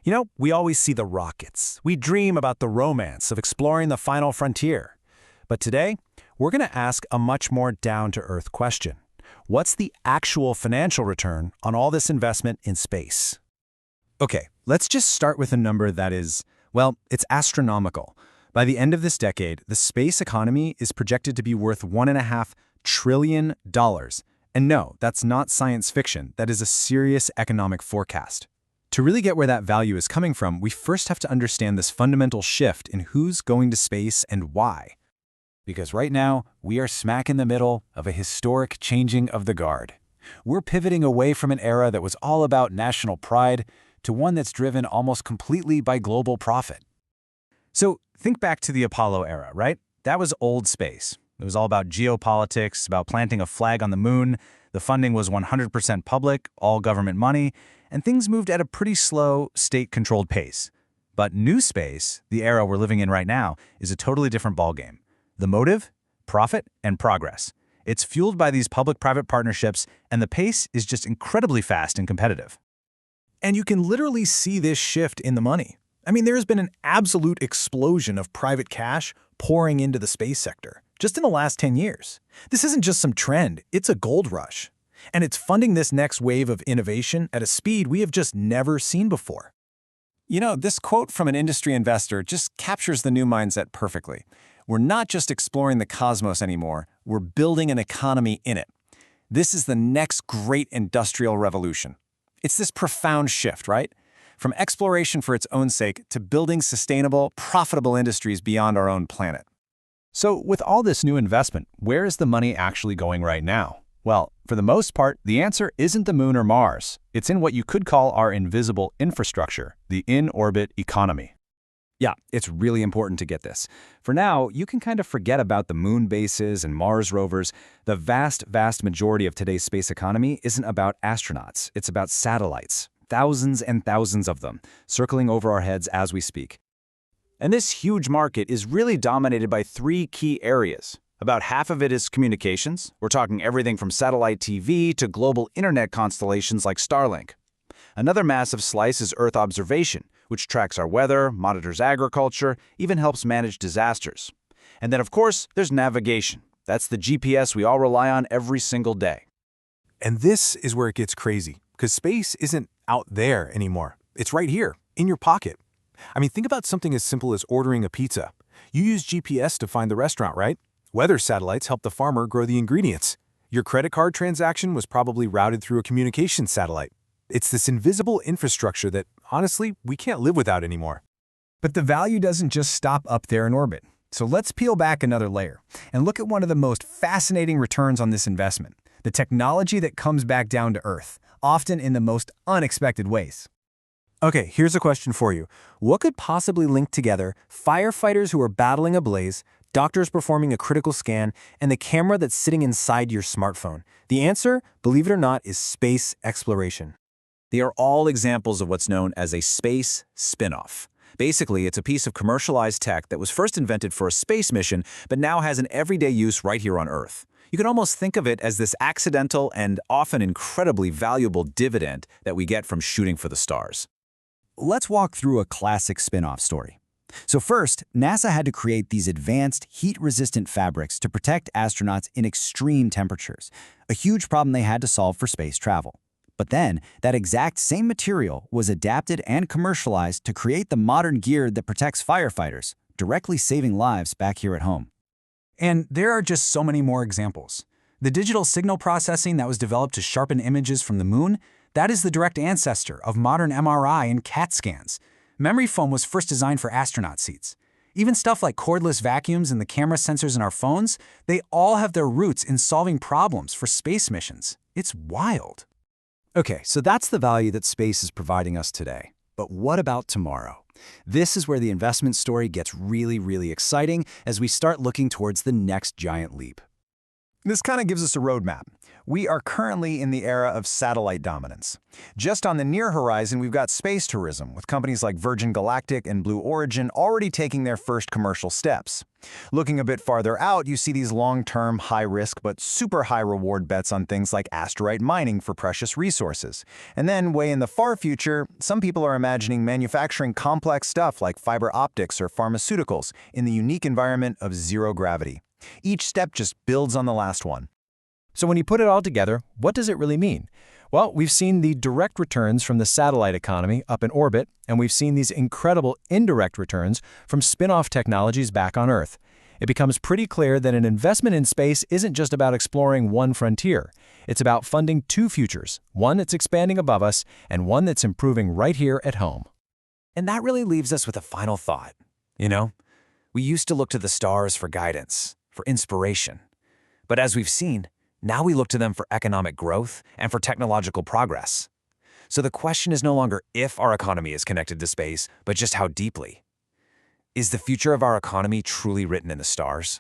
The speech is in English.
We always see the rockets. We dream about the romance of exploring the final frontier. But today, we're going to ask a much more down-to-earth question. What's the actual financial return on all this investment in space? Okay, let's just start with a number that is, well, it's astronomical. By the end of this decade, the space economy is projected to be worth $1.5 trillion. And no, that's not science fiction. That is a serious economic forecast. To really get where that value is coming from, we first have to understand this fundamental shift in who's going to space and why. Because right now, we are smack in the middle of a historic changing of the guard. We're pivoting away from an era that was all about national pride to one that's driven almost completely by global profit. So think back to the Apollo era, right? That was old space. It was all about geopolitics, about planting a flag on the moon. The funding was 100% public, all government money, and things moved at a pretty slow, state-controlled pace. But new space, the era we're living in right now, is a totally different ballgame. The motive? Profit and progress. It's fueled by these public-private partnerships, and the pace is just incredibly fast and competitive. And you can literally see this shift in the money. There's been an absolute explosion of private cash pouring into the space sector, just in the last 10 years. This isn't just some trend, it's a gold rush. And it's funding this next wave of innovation at a speed we have just never seen before. This quote from an industry investor just captures the new mindset perfectly. We're not just exploring the cosmos anymore, we're building an economy in it. This is the next great industrial revolution. It's this profound shift, right? From exploration for its own sake to building sustainable, profitable industries beyond our own planet. So with all this new investment, where is the money actually going right now? Well, for the most part, the answer isn't the moon or Mars. It's in what you could call our invisible infrastructure, the in-orbit economy. Yeah, it's really important to get this. For now, you can kind of forget about the moon bases and Mars rovers. The vast majority of today's space economy isn't about astronauts. It's about satellites. Thousands and thousands of them, circling over our heads as we speak. And this huge market is really dominated by three key areas. About half of it is communications. We're talking everything from satellite TV to global internet constellations like Starlink. Another massive slice is Earth observation, which tracks our weather, monitors agriculture, even helps manage disasters. And then, of course, there's navigation. That's the GPS we all rely on every single day. And this is where it gets crazy, because space isn't out there anymore. It's right here, in your pocket. Think about something as simple as ordering a pizza. You use GPS to find the restaurant, right? Weather satellites help the farmer grow the ingredients. Your credit card transaction was probably routed through a communications satellite. It's this invisible infrastructure that, honestly, we can't live without anymore. But the value doesn't just stop up there in orbit. So let's peel back another layer and look at one of the most fascinating returns on this investment, the technology that comes back down to Earth, often in the most unexpected ways. Okay, here's a question for you. What could possibly link together firefighters who are battling a blaze, doctors performing a critical scan, and the camera that's sitting inside your smartphone? The answer, believe it or not, is space exploration. They are all examples of what's known as a space spin-off. Basically, it's a piece of commercialized tech that was first invented for a space mission, but now has an everyday use right here on Earth. You can almost think of it as this accidental and often incredibly valuable dividend that we get from shooting for the stars. Let's walk through a classic spin-off story. So first, NASA had to create these advanced, heat-resistant fabrics to protect astronauts in extreme temperatures, a huge problem they had to solve for space travel. But then, that exact same material was adapted and commercialized to create the modern gear that protects firefighters, directly saving lives back here at home. And there are just so many more examples. The digital signal processing that was developed to sharpen images from the moon, that is the direct ancestor of modern MRI and CAT scans. Memory foam was first designed for astronaut seats. Even stuff like cordless vacuums and the camera sensors in our phones, they all have their roots in solving problems for space missions. It's wild. Okay, so that's the value that space is providing us today. But what about tomorrow? This is where the investment story gets really exciting as we start looking towards the next giant leap. This kind of gives us a roadmap. We are currently in the era of satellite dominance. Just on the near horizon, we've got space tourism, with companies like Virgin Galactic and Blue Origin already taking their first commercial steps. Looking a bit farther out, you see these long-term, high-risk but super high-reward bets on things like asteroid mining for precious resources. And then, way in the far future, some people are imagining manufacturing complex stuff like fiber optics or pharmaceuticals in the unique environment of zero gravity. Each step just builds on the last one. So when you put it all together, what does it really mean? Well, we've seen the direct returns from the satellite economy up in orbit, and we've seen these incredible indirect returns from spin-off technologies back on Earth. It becomes pretty clear that an investment in space isn't just about exploring one frontier. It's about funding two futures, one that's expanding above us and one that's improving right here at home. And that really leaves us with a final thought. We used to look to the stars for guidance, for inspiration. But as we've seen, now we look to them for economic growth and for technological progress. So the question is no longer if our economy is connected to space, but just how deeply. Is the future of our economy truly written in the stars?